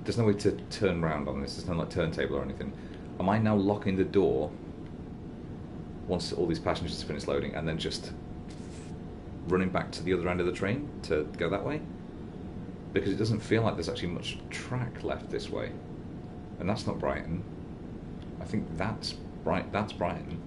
there's no way to turn round on this. There's no like turntable or anything. Am I now locking the door once all these passengers finish loading, and then just running back to the other end of the train to go that way? Because it doesn't feel like there's actually much track left this way, and that's not Brighton. I think that's Brighton.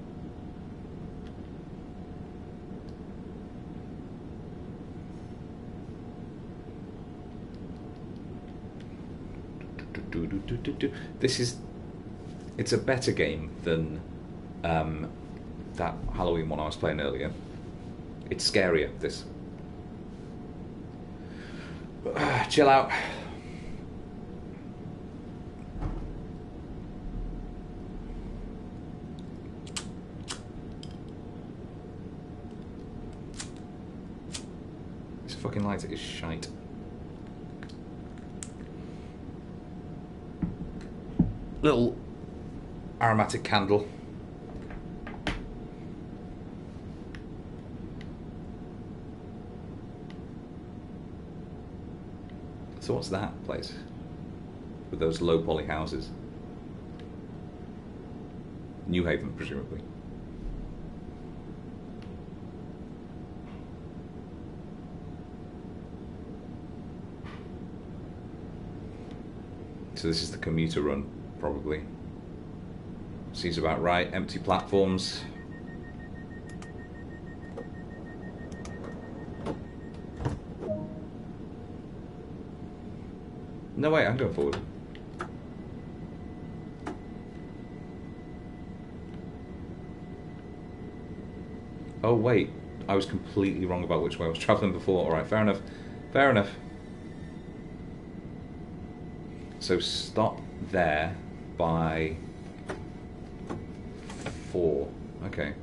It's a better game than that Halloween one I was playing earlier. It's scarier, this. Chill out. This fucking light is shite. Little aromatic candle. So what's that place with those low poly houses? Newhaven, presumably. So this is the commuter run, probably. Seems about right. Empty platforms. No, wait, I'm going forward. Oh, wait. I was completely wrong about which way I was travelling before. Alright, fair enough. Fair enough. So stop there by 4. Okay.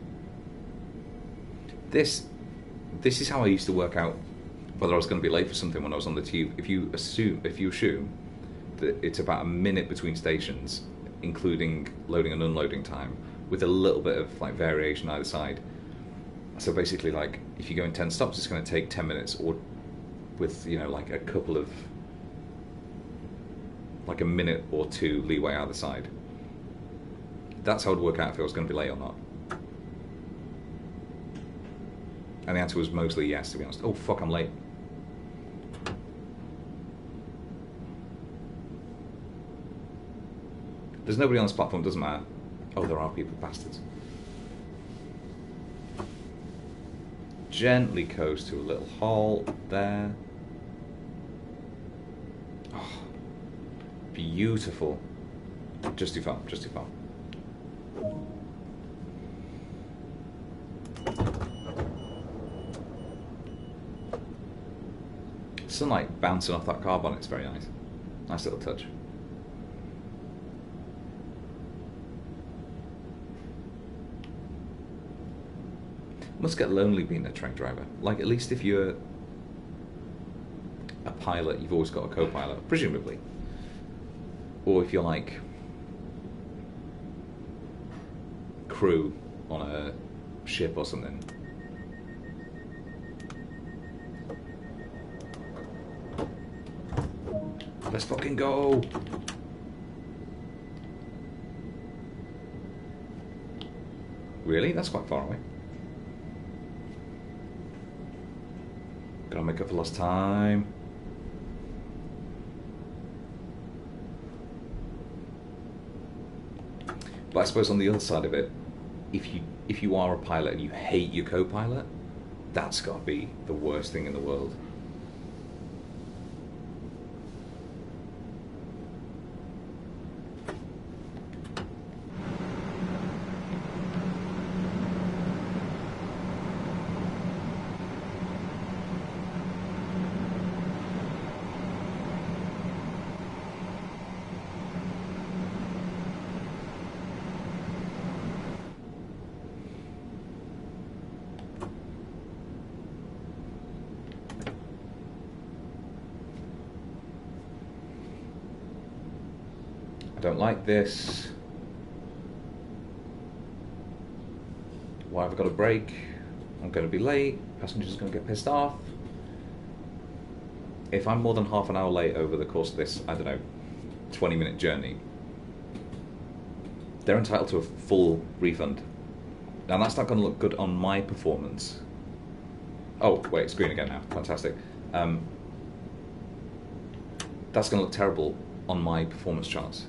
This is how I used to work out whether I was going to be late for something when I was on the tube. If you assume that it's about a minute between stations, including loading and unloading time, with a little bit of like variation either side. So basically, like if you go in 10 stops, it's going to take 10 minutes, or with like a couple of like a minute or two leeway either side. That's how it would work out if I was going to be late or not. And the answer was mostly yes, to be honest. Oh fuck, I'm late. There's nobody on this platform, doesn't matter. Oh, there are people, bastards. Gently coast to a little halt there. Oh, beautiful. Just too far, just too far. Sunlight bouncing off that car bonnet is very nice. Nice little touch. Must get lonely being a train driver. Like, at least if you're a pilot, you've always got a co-pilot, presumably. Or if you're like crew on a ship or something. Let's fucking go! Really? That's quite far away. Gotta make up for lost time. But I suppose on the other side of it, if you are a pilot and you hate your co-pilot, that's gotta be the worst thing in the world. I don't like this. Why have I got a break? I'm going to be late. Passengers are going to get pissed off. If I'm more than half an hour late over the course of this, I don't know, 20-minute journey, they're entitled to a full refund. Now that's not going to look good on my performance. Oh, wait, it's green again now. Fantastic. That's going to look terrible on my performance charts.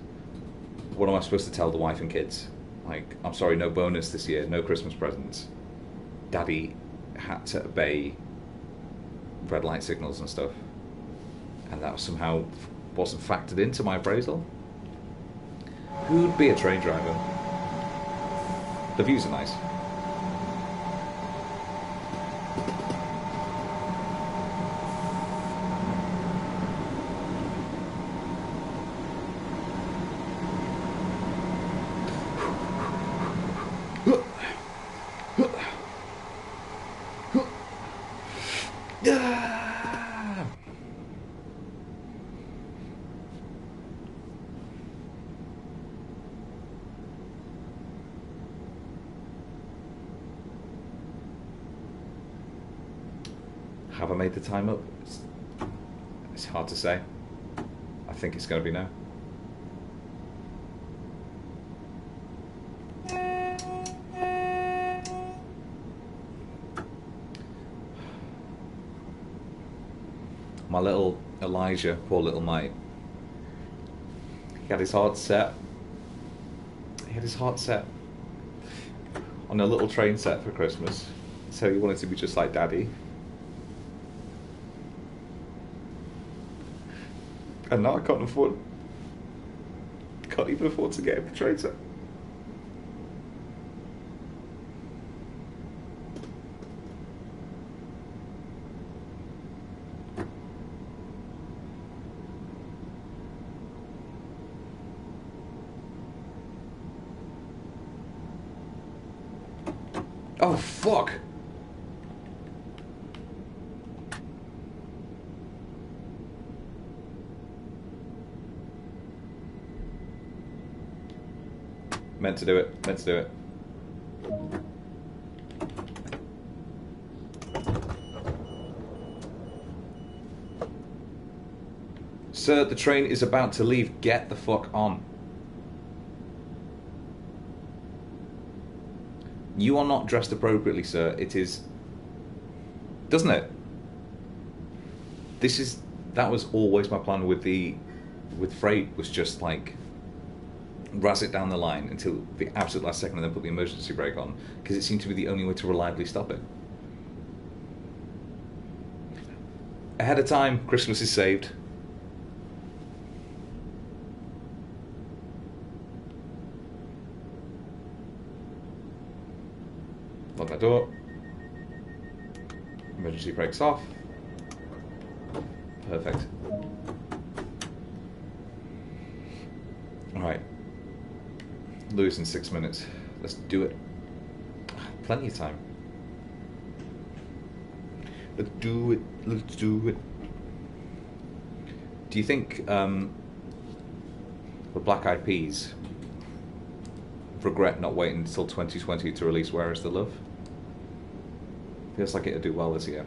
What am I supposed to tell the wife and kids? Like, I'm sorry, no bonus this year, no Christmas presents. Daddy had to obey red light signals and stuff. And that somehow wasn't factored into my appraisal. Who'd be a train driver? The views are nice. Have I made the time up? It's hard to say. I think it's going to be no. My little Elijah, poor little mate. He had his heart set. He had his heart set on a little train set for Christmas. So he wanted to be just like Daddy. And now I can't even afford to get him the train set. Oh, fuck! Meant to do it. Meant to do it. Sir, the train is about to leave. Get the fuck on. You are not dressed appropriately, sir. It is... Doesn't it? That was always my plan with freight, was just like razz it down the line until the absolute last second and then put the emergency brake on, because it seemed to be the only way to reliably stop it. Ahead of time, Christmas is saved. Lock that door. Emergency brakes off. Perfect. Alright. Lose in 6 minutes. Let's do it. Plenty of time. Let's do it. Let's do it. Do you think the Black Eyed Peas regret not waiting until 2020 to release Where Is the Love? Feels like it'd do well this year.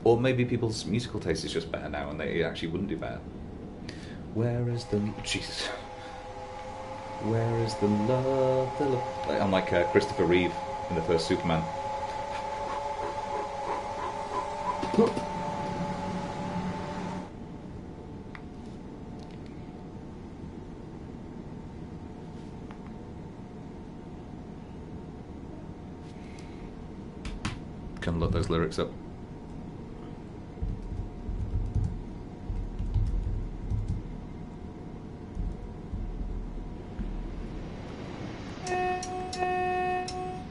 Or maybe people's musical taste is just better now and they actually wouldn't do better. Where is the... Jesus. Where is the love? The love? I'm like Christopher Reeve in the first Superman. Can look those lyrics up.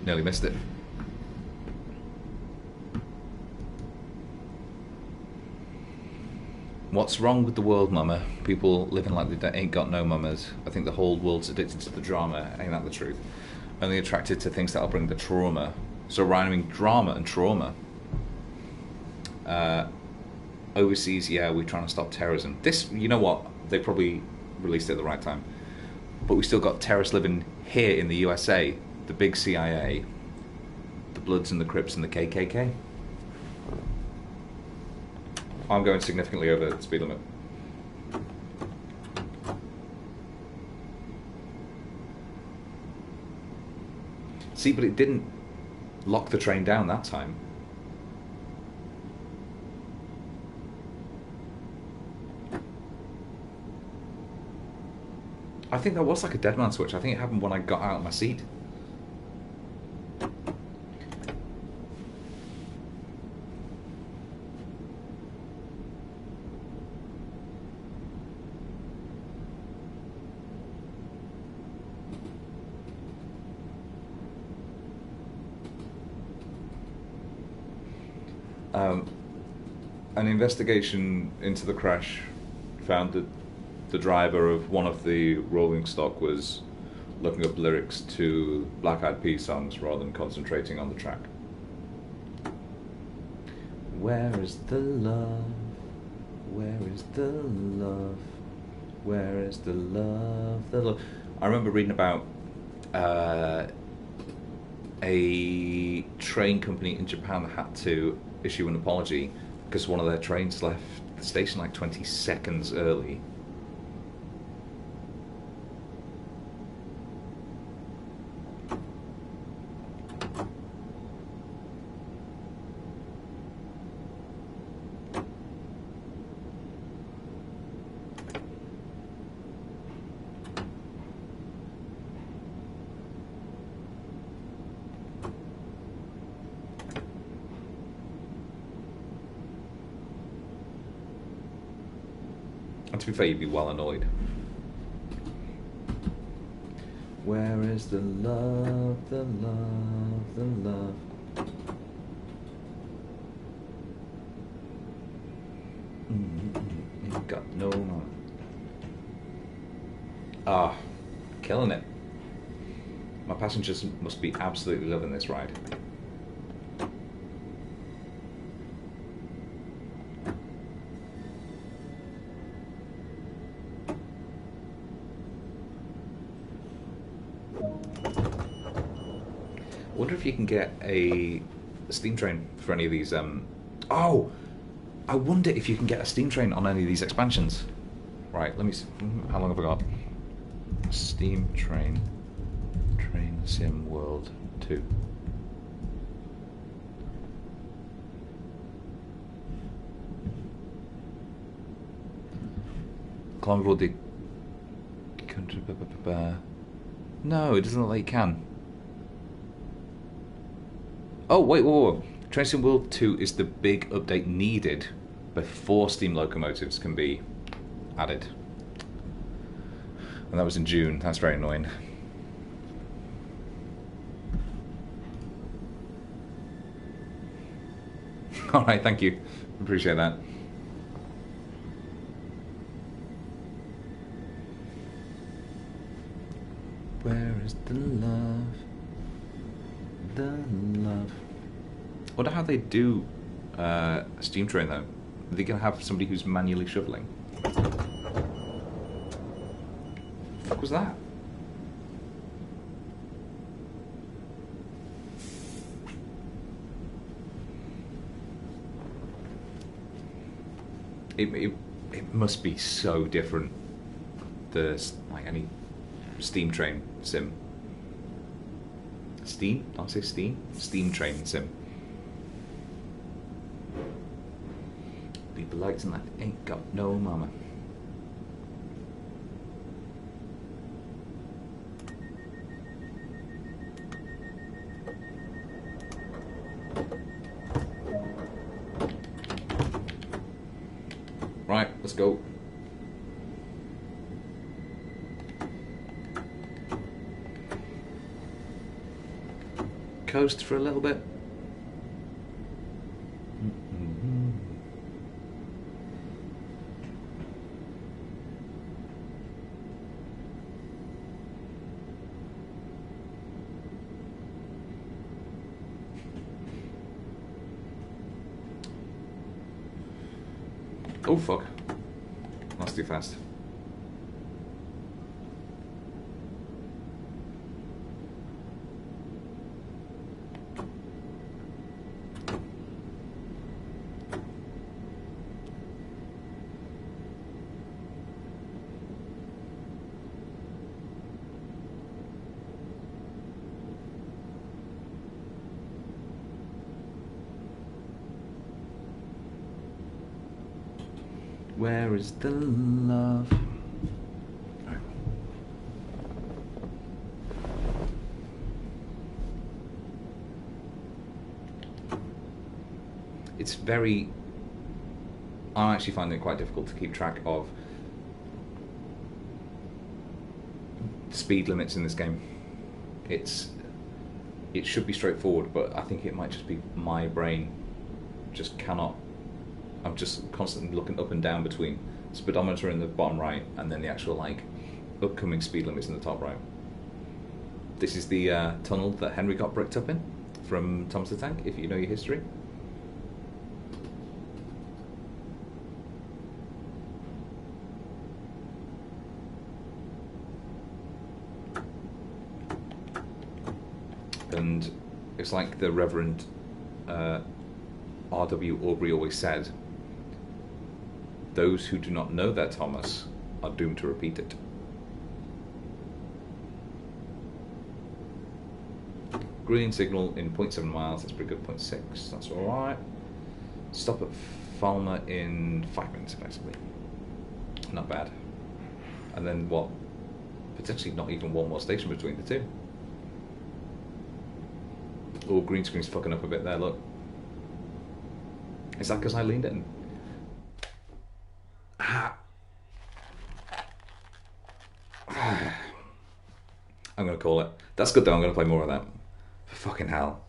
Nearly missed it. What's wrong with the world, mama? People living like they ain't got no mamas. I think the whole world's addicted to the drama. Ain't that the truth? Only attracted to things that'll bring the trauma. So rhyming drama and trauma. Overseas, yeah, we're trying to stop terrorism. This, you know what? They probably released it at the right time. But we still got terrorists living here in the USA. The big CIA, the Bloods and the Crips and the KKK. I'm going significantly over the speed limit. See, but it didn't lock the train down that time. I think that was like a dead man switch. I think it happened when I got out of my seat. An investigation into the crash found that the driver of one of the rolling stock was looking up lyrics to Black Eyed Peas songs rather than concentrating on the track. Where is the love? Where is the love? Where is the love? The love. I remember reading about a train company in Japan that had to issue an apology because one of their trains left the station like 20 seconds early. And to be fair, you'd be well annoyed. Where is the love, the love, the love? Got no more. Ah, killing it. My passengers must be absolutely loving this ride. I wonder if you can get a steam train for any of these. Oh, I wonder if you can get a steam train on any of these expansions. Right, let me see. How long have I got? Steam train. Train Sim World 2. Climb aboard the... No, it doesn't look like you can. Oh, wait. Train Sim World 2 is the big update needed before steam locomotives can be added. And that was in June. That's very annoying. Alright, thank you. Appreciate that. Where is the love? The love. I wonder how they do steam train though. Are they going to have somebody who's manually shoveling? What the fuck was that? It must be so different. Like any steam train sim. Steam? I'll say steam. Steam train sim. People likes and that ain't got no mama. Right, let's go. Coast for a little bit. Oh fuck. That's too fast. Where is the love? Right. It's very... I'm actually finding it quite difficult to keep track of speed limits in this game. It should be straightforward, but I think it might just be my brain just cannot... I'm just constantly looking up and down between speedometer in the bottom right and then the actual like upcoming speed limits in the top right. This is the tunnel that Henry got bricked up in from Thomas the Tank, if you know your history. And it's like the Reverend R.W. Aubrey always said, those who do not know their Thomas are doomed to repeat it. Green signal in 0.7 miles, that's pretty good, 0.6, that's alright. Stop at Falmer in 5 minutes, effectively. Not bad. And then what? Potentially not even one more station between the two. Oh, green screen's fucking up a bit there, look. Is that because I leaned in? I'm going to call it. That's good though, I'm going to play more of that. For fucking hell.